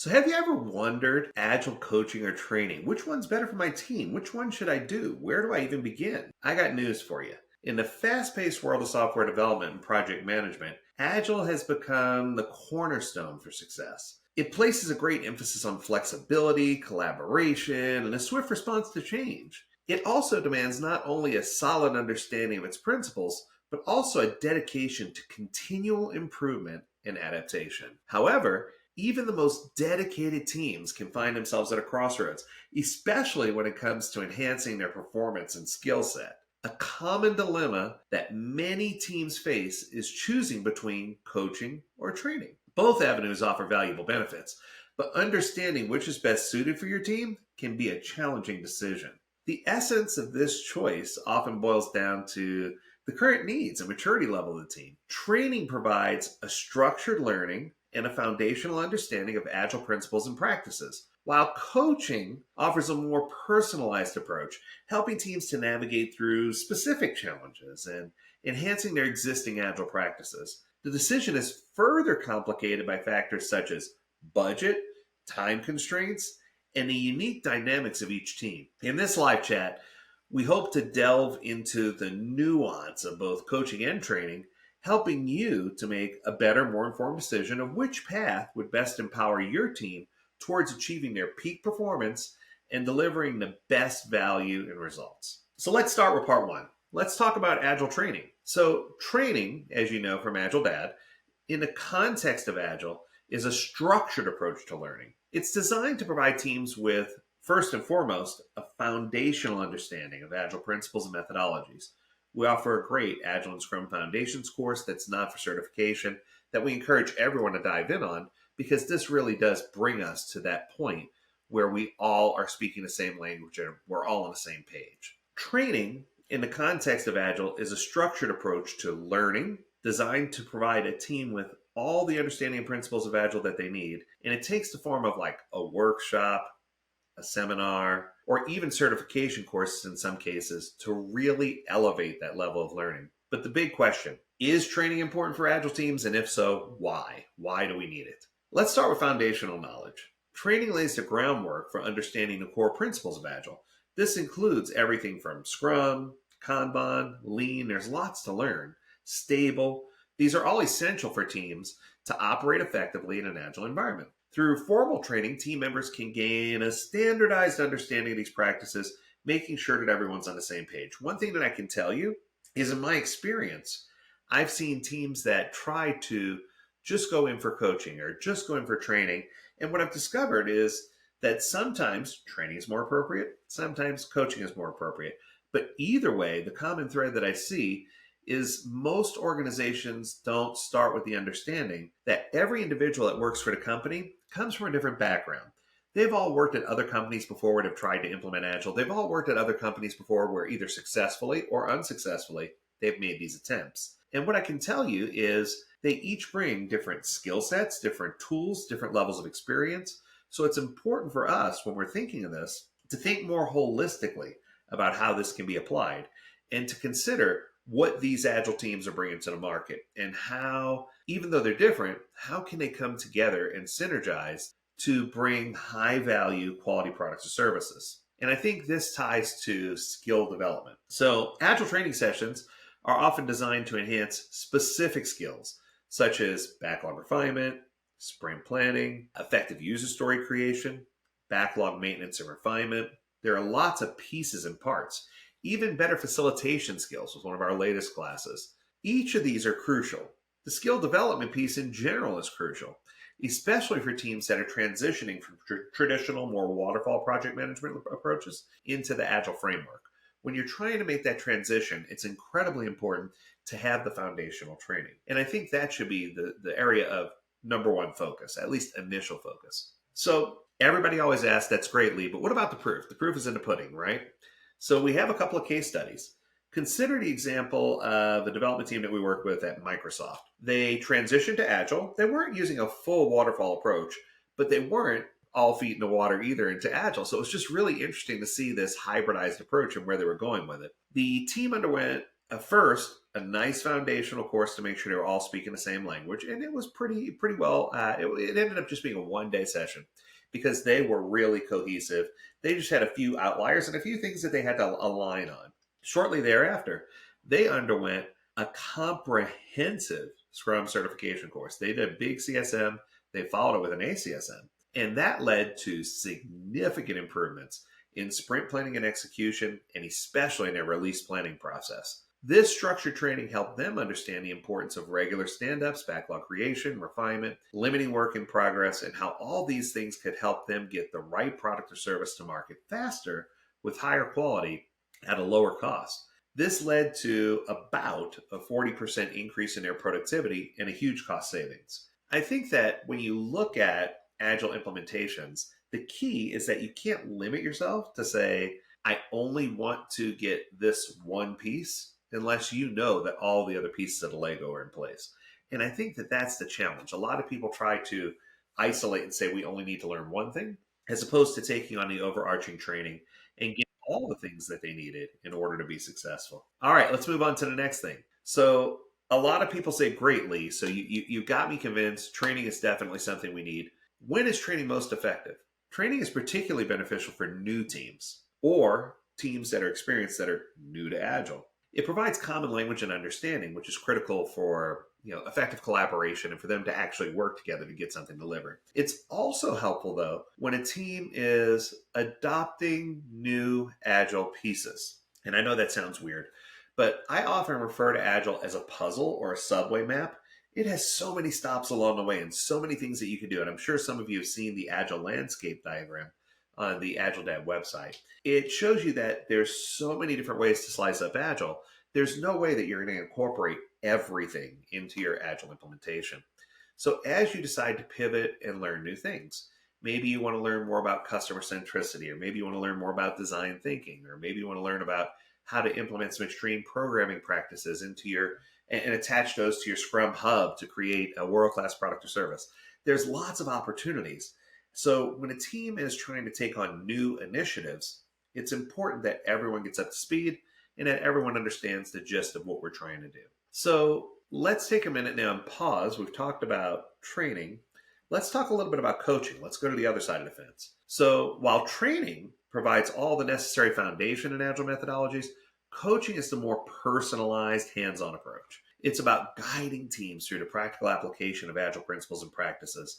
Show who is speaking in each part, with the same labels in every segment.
Speaker 1: So, have you ever wondered, agile coaching or training, which one's better for my team? Which one should I do? Where do I even begin? I got news for you. In the fast paced world of software development and project management, agile has become the cornerstone for success. It places a great emphasis on flexibility, collaboration, and a swift response to change. It also demands not only a solid understanding of its principles, but also a dedication to continual improvement and adaptation. However, even the most dedicated teams can find themselves at a crossroads, especially when it comes to enhancing their performance and skill set. A common dilemma that many teams face is choosing between coaching or training. Both avenues offer valuable benefits, but understanding which is best suited for your team can be a challenging decision. The essence of this choice often boils down to the current needs and maturity level of the team. Training provides a structured learning and a foundational understanding of agile principles and practices, while coaching offers a more personalized approach, helping teams to navigate through specific challenges and enhancing their existing agile practices. The decision is further complicated by factors such as budget, time constraints, and the unique dynamics of each team. In this live chat, we hope to delve into the nuance of both coaching and training, helping you to make a better, more informed decision of which path would best empower your team towards achieving their peak performance and delivering the best value and results. So let's start with part one. Let's talk about Agile training. So training, as you know from AgileDad, in the context of Agile, is a structured approach to learning. It's designed to provide teams with, first and foremost, a foundational understanding of Agile principles and methodologies. We offer a great Agile and Scrum Foundations course that's not for certification that we encourage everyone to dive in on, because this really does bring us to that point where we all are speaking the same language and we're all on the same page. Training in the context of Agile is a structured approach to learning designed to provide a team with all the understanding and principles of Agile that they need. And it takes the form of like a workshop, a seminar, or even certification courses in some cases to really elevate that level of learning. But the big question, is training important for Agile teams? And if so, why? Why do we need it? Let's start with foundational knowledge. Training lays the groundwork for understanding the core principles of Agile. This includes everything from Scrum, Kanban, Lean, there's lots to learn, Stable. These are all essential for teams to operate effectively in an Agile environment. Through formal training, team members can gain a standardized understanding of these practices, making sure that everyone's on the same page. One thing that I can tell you is, in my experience, I've seen teams that try to just go in for coaching or just go in for training. And what I've discovered is that sometimes training is more appropriate, sometimes coaching is more appropriate. But either way, the common thread that I see is most organizations don't start with the understanding that every individual that works for the company comes from a different background. They've all worked at other companies before that have tried to implement Agile. They've all worked at other companies before where either successfully or unsuccessfully they've made these attempts. And what I can tell you is they each bring different skill sets, different tools, different levels of experience. So it's important for us when we're thinking of this to think more holistically about how this can be applied and to consider what these Agile teams are bringing to the market and how, even though they're different, how can they come together and synergize to bring high value quality products or services. And I think this ties to skill development. So Agile training sessions are often designed to enhance specific skills such as backlog refinement, sprint planning, effective user story creation, backlog maintenance and refinement. There are lots of pieces and parts. Even better facilitation skills was one of our latest classes. Each of these are crucial. The skill development piece in general is crucial, especially for teams that are transitioning from traditional, more waterfall project management approaches into the Agile framework. When you're trying to make that transition, it's incredibly important to have the foundational training. And I think that should be the area of number one focus, at least initial focus. So everybody always asks, that's great, Lee, but what about the proof? The proof is in the pudding, right? So we have a couple of case studies. Consider the example of the development team that we work with at Microsoft. They transitioned to Agile. They weren't using a full waterfall approach, but they weren't all feet in the water either into Agile. So it was just really interesting to see this hybridized approach and where they were going with it. The team underwent First, a nice foundational course to make sure they were all speaking the same language, and it was pretty well. It ended up just being a 1 day session because they were really cohesive. They just had a few outliers and a few things that they had to align on. Shortly thereafter, they underwent a comprehensive Scrum certification course. They did a big CSM. They followed it with an ACSM, and that led to significant improvements in sprint planning and execution, and especially in their release planning process. This structured training helped them understand the importance of regular stand-ups, backlog creation, refinement, limiting work in progress, and how all these things could help them get the right product or service to market faster with higher quality at a lower cost. This led to about a 40% increase in their productivity and a huge cost savings. I think that when you look at Agile implementations, the key is that you can't limit yourself to say, I only want to get this one piece unless you know that all the other pieces of the Lego are in place. And I think that that's the challenge. A lot of people try to isolate and say we only need to learn one thing, as opposed to taking on the overarching training and getting all the things that they needed in order to be successful. All right, let's move on to the next thing. So a lot of people say, great, Lee. So you got me convinced. Training is definitely something we need. When is training most effective? Training is particularly beneficial for new teams or teams that are experienced that are new to Agile. It provides common language and understanding, which is critical for effective collaboration and for them to actually work together to get something delivered. It's also helpful, though, when a team is adopting new Agile pieces. And I know that sounds weird, but I often refer to Agile as a puzzle or a subway map. It has so many stops along the way and so many things that you can do. And I'm sure some of you have seen the Agile landscape diagram on the AgileDad website. It shows you that there's so many different ways to slice up Agile. There's no way that you're going to incorporate everything into your Agile implementation. So as you decide to pivot and learn new things, maybe you want to learn more about customer centricity, or maybe you want to learn more about design thinking, or maybe you want to learn about how to implement some extreme programming practices into your and attach those to your Scrum hub to create a world-class product or service. There's lots of opportunities. So when a team is trying to take on new initiatives, it's important that everyone gets up to speed and that everyone understands the gist of what we're trying to do. So let's take a minute now and pause. We've talked about training. Let's talk a little bit about coaching. Let's go to the other side of the fence. So while training provides all the necessary foundation in Agile methodologies, coaching is the more personalized, hands-on approach. It's about guiding teams through the practical application of Agile principles and practices.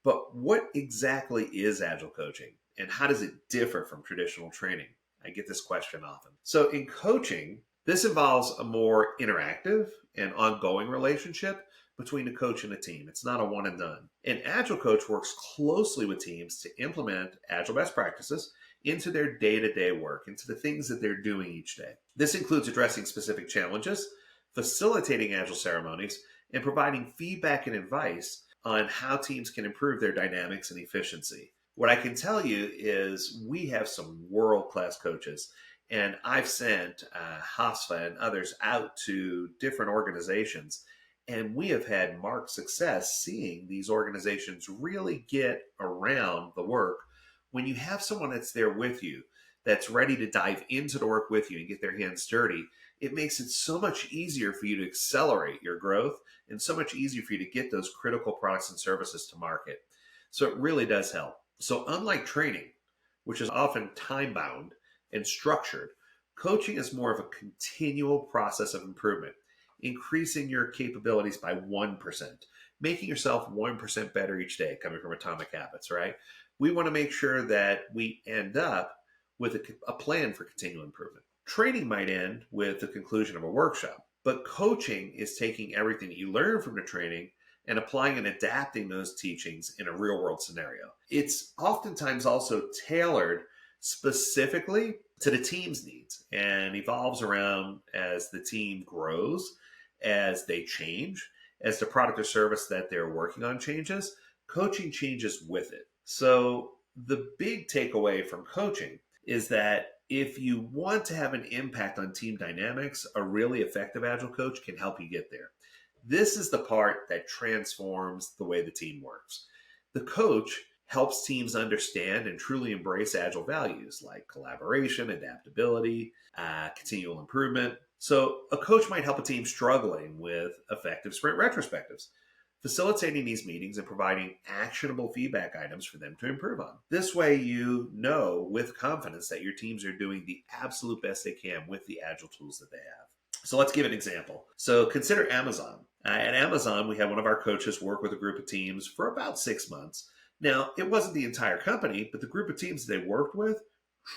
Speaker 1: But what exactly is Agile coaching, and how does it differ from traditional training? I get this question often. So in coaching, this involves a more interactive and ongoing relationship between the coach and the team. It's not a one and done. An Agile coach works closely with teams to implement Agile best practices into their day-to-day work, into the things that they're doing each day. This includes addressing specific challenges, facilitating Agile ceremonies, and providing feedback and advice on how teams can improve their dynamics and efficiency. What I can tell you is we have some world-class coaches, and I've sent HOSFA and others out to different organizations, and we have had marked success seeing these organizations really get around the work when you have someone that's there with you, that's ready to dive into the work with you and get their hands dirty. It makes it so much easier for you to accelerate your growth and so much easier for you to get those critical products and services to market. So it really does help. So unlike training, which is often time-bound and structured, coaching is more of a continual process of improvement, increasing your capabilities by 1%, making yourself 1% better each day, coming from Atomic Habits, right? We want to make sure that we end up with a plan for continual improvement. Training might end with the conclusion of a workshop, but coaching is taking everything that you learn from the training and applying and adapting those teachings in a real world scenario. It's oftentimes also tailored specifically to the team's needs and evolves around as the team grows, as they change, as the product or service that they're working on changes. Coaching changes with it. So the big takeaway from coaching is that if you want to have an impact on team dynamics, a really effective Agile coach can help you get there. This is the part that transforms the way the team works. The coach helps teams understand and truly embrace Agile values like collaboration, adaptability, continual improvement. So, a coach might help a team struggling with effective sprint retrospectives, facilitating these meetings and providing actionable feedback items for them to improve on. This way, you know with confidence that your teams are doing the absolute best they can with the Agile tools that they have. So let's give an example. So consider Amazon. At Amazon, we had one of our coaches work with a group of teams for about 6 months. Now, it wasn't the entire company, but the group of teams they worked with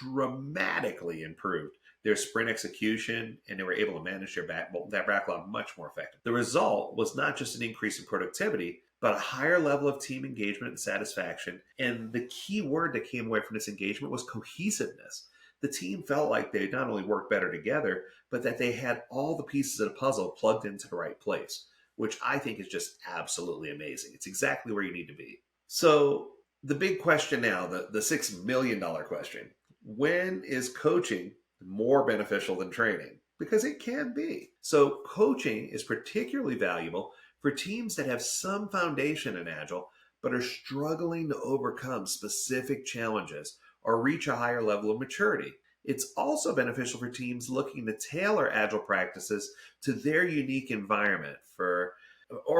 Speaker 1: dramatically improved their sprint execution, and they were able to manage their backlog much more effectively. The result was not just an increase in productivity, but a higher level of team engagement and satisfaction. And the key word that came away from this engagement was cohesiveness. The team felt like they not only worked better together, but that they had all the pieces of the puzzle plugged into the right place, which I think is just absolutely amazing. It's exactly where you need to be. So the big question now, the $6 million question, when is coaching more beneficial than training? Because it can be. So coaching is particularly valuable for teams that have some foundation in Agile, but are struggling to overcome specific challenges or reach a higher level of maturity. It's also beneficial for teams looking to tailor Agile practices to their unique environment for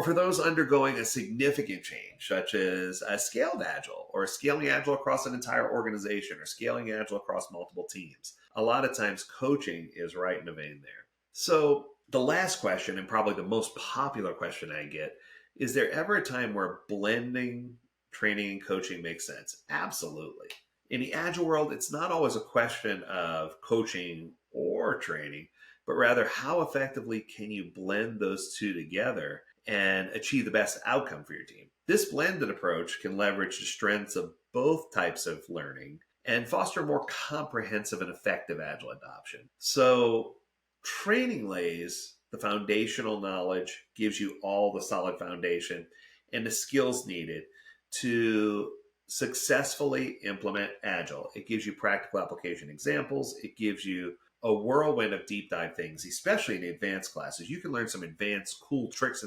Speaker 1: those undergoing a significant change, such as a scaled Agile or scaling Agile across an entire organization or scaling Agile across multiple teams. A lot of times coaching is right in the vein there. So the last question, and probably the most popular question I get, is there ever a time where blending training and coaching makes sense? Absolutely. In the Agile world, it's not always a question of coaching or training, but rather how effectively can you blend those two together and achieve the best outcome for your team. This blended approach can leverage the strengths of both types of learning and foster more comprehensive and effective Agile adoption. So training lays the foundational knowledge, gives you all the solid foundation and the skills needed to successfully implement Agile. It gives you practical application examples. It gives you a whirlwind of deep dive things, especially in the advanced classes. You can learn some advanced cool tricks,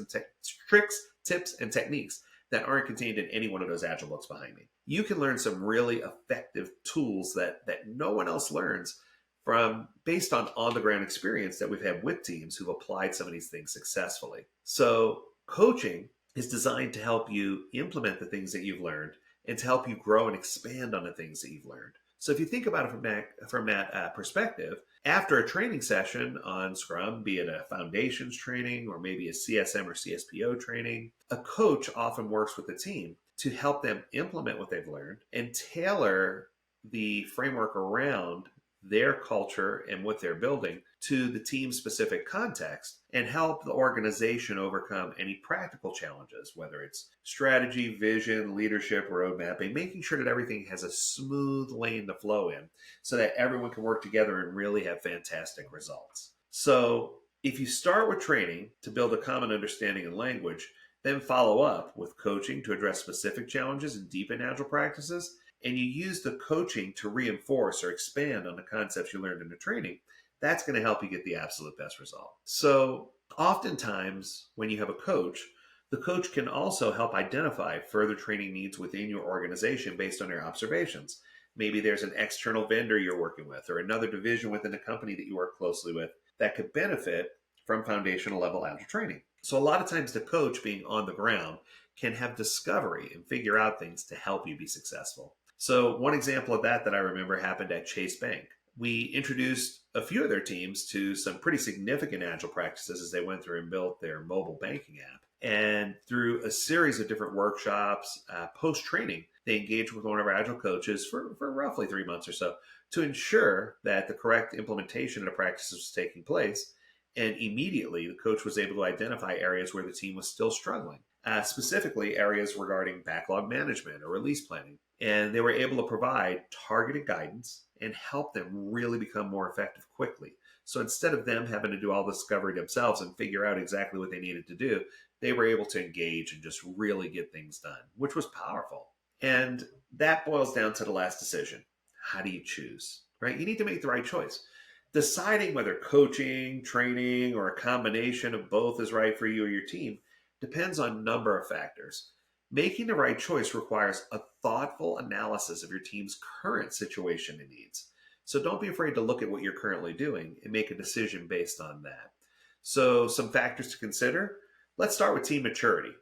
Speaker 1: tips, and techniques that aren't contained in any one of those Agile books behind me. You can learn some really effective tools that no one else learns from based on the ground experience that we've had with teams who've applied some of these things successfully. So coaching is designed to help you implement the things that you've learned and to help you grow and expand on the things that you've learned. So if you think about it from that perspective, after a training session on Scrum, be it a foundations training or maybe a CSM or CSPO training, a coach often works with the team to help them implement what they've learned and tailor the framework around their culture and what they're building to the team's specific context and help the organization overcome any practical challenges, whether it's strategy, vision, leadership, road mapping, making sure that everything has a smooth lane to flow in so that everyone can work together and really have fantastic results. So if you start with training to build a common understanding and language, then follow up with coaching to address specific challenges and deepen Agile practices, and you use the coaching to reinforce or expand on the concepts you learned in the training, that's going to help you get the absolute best result. So oftentimes when you have a coach, the coach can also help identify further training needs within your organization based on their observations. Maybe there's an external vendor you're working with or another division within the company that you work closely with that could benefit from foundational level Agile training. So a lot of times the coach being on the ground can have discovery and figure out things to help you be successful. So one example of that I remember happened at Chase Bank. We introduced a few of their teams to some pretty significant Agile practices as they went through and built their mobile banking app. And through a series of different workshops, post-training, they engaged with one of our Agile coaches for roughly 3 months or so to ensure that the correct implementation of the practices was taking place. And immediately, the coach was able to identify areas where the team was still struggling, specifically areas regarding backlog management or release planning. And they were able to provide targeted guidance and help them really become more effective quickly. So instead of them having to do all the discovery themselves and figure out exactly what they needed to do, they were able to engage and just really get things done, which was powerful. And that boils down to the last decision. How do you choose, right? You need to make the right choice. Deciding whether coaching, training, or a combination of both is right for you or your team depends on a number of factors. Making the right choice requires a thoughtful analysis of your team's current situation and needs. So don't be afraid to look at what you're currently doing and make a decision based on that. So, some factors to consider. Let's start with team maturity.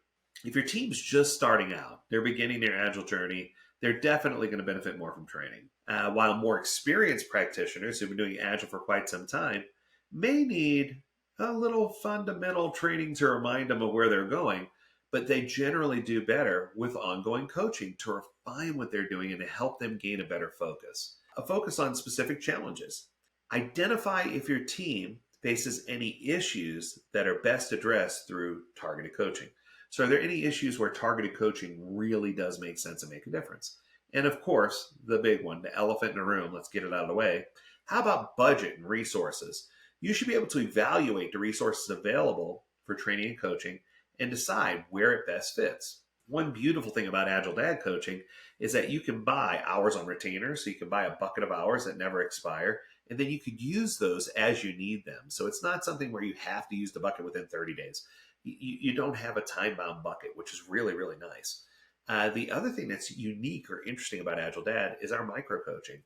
Speaker 1: If your team's just starting out, they're beginning their Agile journey, they're definitely going to benefit more from training. While more experienced practitioners who've been doing Agile for quite some time may need a little fundamental training to remind them of where they're going, but they generally do better with ongoing coaching to refine what they're doing and to help them gain a better focus. A focus on specific challenges. Identify if your team faces any issues that are best addressed through targeted coaching. So are there any issues where targeted coaching really does make sense and make a difference? And of course, the big one, the elephant in the room, let's get it out of the way. How about budget and resources? You should be able to evaluate the resources available for training and coaching and decide where it best fits. One beautiful thing about AgileDad coaching is that you can buy hours on retainer. So you can buy a bucket of hours that never expire, and then you could use those as you need them. So it's not something where you have to use the bucket within 30 days. You don't have a time-bound bucket, which is really, really nice. The other thing that's unique or interesting about AgileDad is our micro-coaching.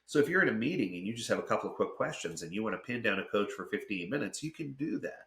Speaker 1: So if you're in a meeting and you just have a couple of quick questions and you want to pin down a coach for 15 minutes, you can do that.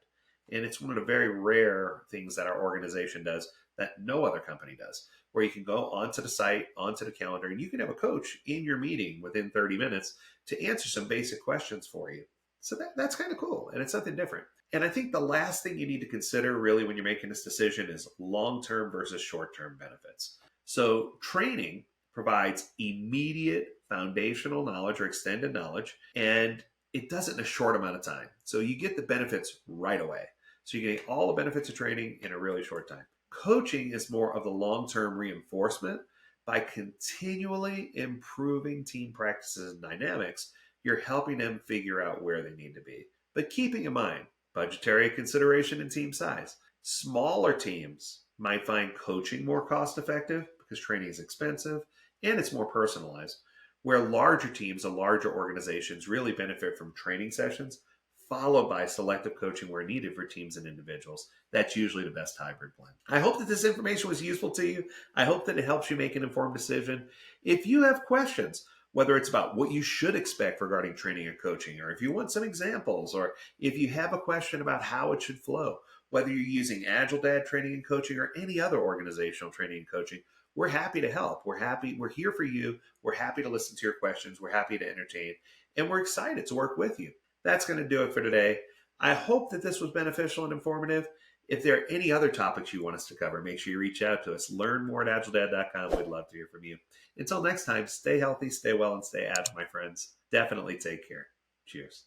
Speaker 1: And it's one of the very rare things that our organization does that no other company does, where you can go onto the site, onto the calendar, and you can have a coach in your meeting within 30 minutes to answer some basic questions for you. So that's kind of cool, and it's something different. And I think the last thing you need to consider really when you're making this decision is long-term versus short-term benefits. So training provides immediate foundational knowledge or extended knowledge, and it does it in a short amount of time. So you get the benefits right away. So you get all the benefits of training in a really short time. Coaching is more of the long-term reinforcement. By continually improving team practices and dynamics, you're helping them figure out where they need to be. But keeping in mind, budgetary consideration and team size. Smaller teams might find coaching more cost-effective because training is expensive and it's more personalized, where larger teams and larger organizations really benefit from training sessions, followed by selective coaching where needed for teams and individuals. That's usually the best hybrid blend. I hope that this information was useful to you. I hope that it helps you make an informed decision. If you have questions, whether it's about what you should expect regarding training or coaching, or if you want some examples, or if you have a question about how it should flow, whether you're using AgileDad training and coaching or any other organizational training and coaching, we're happy to help. We're here for you. We're happy to listen to your questions. We're happy to entertain, and we're excited to work with you. That's going to do it for today. I hope that this was beneficial and informative. If there are any other topics you want us to cover, make sure you reach out to us. Learn more at AgileDad.com. We'd love to hear from you. Until next time, stay healthy, stay well, and stay agile, my friends. Definitely take care. Cheers.